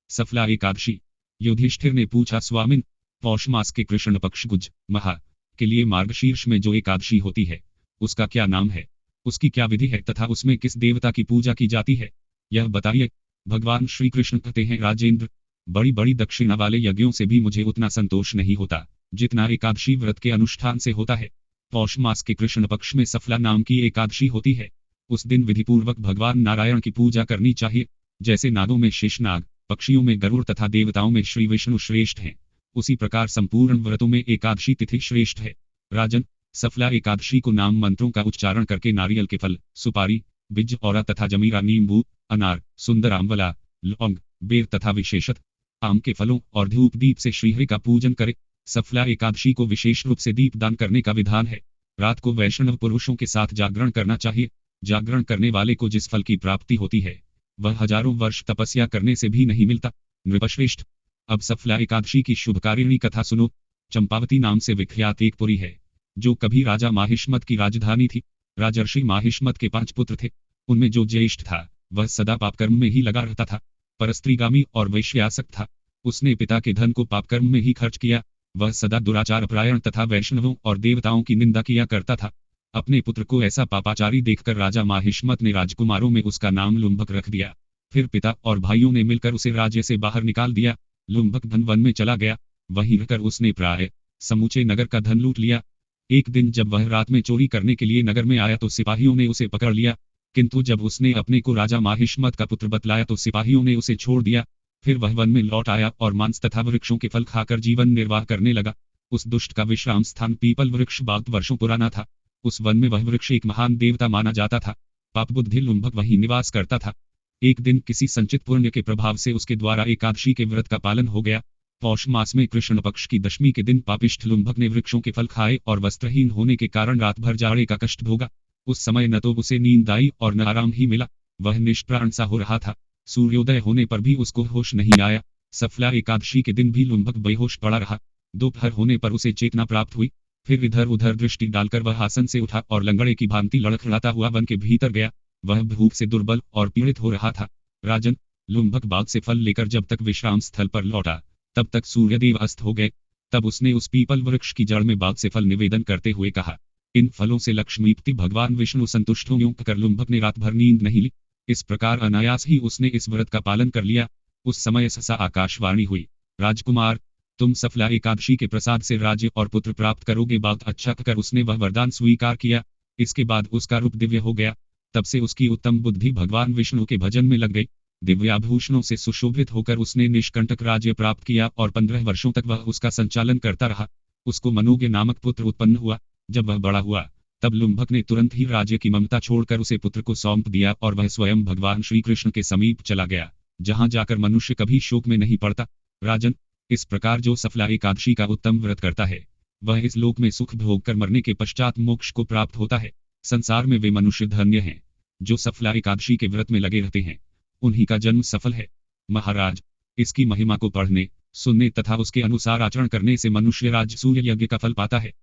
सफला एकादशी। युधिष्ठिर ने पूछा, स्वामिन, पौष मास के कृष्ण पक्ष गुज महा के लिए मार्गशीर्ष में जो एकादशी होती है, उसका क्या नाम है, उसकी क्या विधि है तथा उसमें किस देवता की पूजा की जाती है, यह बताइए। भगवान श्री कृष्ण कहते हैं, राजेंद्र, बड़ी बड़ी दक्षिणा वाले यज्ञों से भी मुझे उतना संतोष नहीं होता जितना एकादशी व्रत के अनुष्ठान से होता है। पौष मास के कृष्ण पक्ष में सफला नाम की एकादशी होती है। उस दिन विधिपूर्वक भगवान नारायण की पूजा करनी चाहिए। जैसे नागों में शेषनाग, पक्षियों में गरुड़ तथा देवताओं में श्री विष्णु श्रेष्ठ हैं, उसी प्रकार संपूर्ण व्रतों में एकादशी तिथि श्रेष्ठ है। राजन, सफला एकादशी को नाम मंत्रों का उच्चारण करके नारियल के फल, सुपारी, बिज औरा तथा जमीरा, नींबू, अनार, सुंदर आंवला, लौंग, बेर तथा विशेषत आम के फलों और धूप दीप से श्रीहरि का पूजन करे। सफला एकादशी को विशेष रूप से दीप दान करने का विधान है। रात को वैष्णव पुरुषों के साथ जागरण करना चाहिए। जागरण करने वाले को जिस फल की प्राप्ति होती है, वह हजारों वर्ष तपस्या करने से भी नहीं मिलता। नृपश्रेष्ठ, अब सफला एकादशी की शुभकारिणी कथा सुनो। चंपावती नाम से विख्यात एक पुरी है, जो कभी राजा माहिष्मत की राजधानी थी। राजर्षि माहिष्मत के 5 पुत्र थे। उनमें जो ज्येष्ठ था, वह सदा पापकर्म में ही लगा रहता था, परस्त्रीगामी और वैश्यासक्त था। उसने पिता के धन को पापकर्म में ही खर्च किया। वह सदा दुराचार परायण तथा वैष्णवों और देवताओं की निंदा किया करता था। अपने पुत्र को ऐसा पापाचारी देखकर राजा माहिष्मत ने राजकुमारों में उसका नाम लुम्भक रख दिया। फिर पिता और भाइयों ने मिलकर उसे राज्य से बाहर निकाल दिया। लुम्भक धन वन में चला गया। वहीं रहकर उसने प्राय समूचे नगर का धन लूट लिया। एक दिन जब वह रात में चोरी करने के लिए नगर में आया तो सिपाहियों ने उसे पकड़ लिया, किंतु जब उसने अपने को राजा माहिष्मत का पुत्र बतलाया तो सिपाहियों ने उसे छोड़ दिया। फिर वह वन में लौट आया और मांस तथा वृक्षों के फल खाकर जीवन निर्वाह करने लगा। उस दुष्ट का विश्राम स्थान पीपल वृक्ष बहुत वर्षों पुराना था। उस वन में वह वृक्ष एक महान देवता माना जाता था। पाप बुद्धि लुम्भक वहीं निवास करता था। एक दिन किसी संचित पुण्य के प्रभाव से उसके द्वारा एकादशी के व्रत का पालन हो गया। पौष मास में कृष्ण पक्ष की दशमी के दिन पापिष्ठ लुम्भक ने वृक्षों के फल खाए और वस्त्रहीन होने के कारण रात भर जाड़े का कष्ट भोगा। उस समय न तो उसे नींद आई और न आराम ही मिला। वह निष्प्राण सा हो रहा था। सूर्योदय होने पर भी उसको होश नहीं आया। सफला एकादशी के दिन भी लुम्भक बेहोश पड़ा रहा। दोपहर होने पर उसे चेतना प्राप्त हुई। फिर इधर उधर दृष्टि डालकर वह आसन से उठा और लंगड़े की भांति लड़खड़ाता हुआ वन के भीतर गया। वह भूख से दुर्बल और पीड़ित हो रहा था। राजन, लुम्भक बाग से फल लेकर जब तक विश्राम स्थल पर लौटा, तब तक सूर्यदेव अस्त हो गए। तब उसने उस पीपल वृक्ष की जड़ में बाग से फल निवेदन करते हुए कहा, इन फलों से लक्ष्मीपति भगवान विष्णु संतुष्ट हों। यूं कर लुम्भक ने रात भर नींद नहीं ली। इस प्रकार अनायास ही उसने इस व्रत का पालन कर लिया। उस समय सहसा आकाशवाणी हुई, राजकुमार, तुम सफला एकादशी के प्रसाद से राज्य और पुत्र प्राप्त करोगे। बात अच्छा कहकर उसने वह वरदान स्वीकार किया। इसके बाद उसका रूप दिव्य हो गया। तब से उसकी उत्तम बुद्धि भगवान विष्णु के भजन में लग गई। दिव्याभूषणों से सुशोभित होकर उसने निष्कंटक राज्य प्राप्त किया और 15 वर्षों तक वह उसका संचालन करता रहा। उसको मनोज्ञ नामक पुत्र उत्पन्न हुआ। जब वह बड़ा हुआ, तब लुम्भक ने तुरंत ही राज्य की ममता छोड़कर उसे पुत्र को सौंप दिया और वह स्वयं भगवान श्री कृष्ण के समीप चला गया, जहां जाकर मनुष्य कभी शोक में नहीं पड़ता। राजन, इस प्रकार जो सफला एकादशी का उत्तम व्रत करता है, वह इस लोक में सुख भोग कर मरने के पश्चात मोक्ष को प्राप्त होता है। संसार में वे मनुष्य धन्य हैं जो सफला एकादशी के व्रत में लगे रहते हैं। उन्हीं का जन्म सफल है। महाराज, इसकी महिमा को पढ़ने, सुनने तथा उसके अनुसार आचरण करने से मनुष्य राज सूर्य यज्ञ का फल पाता है।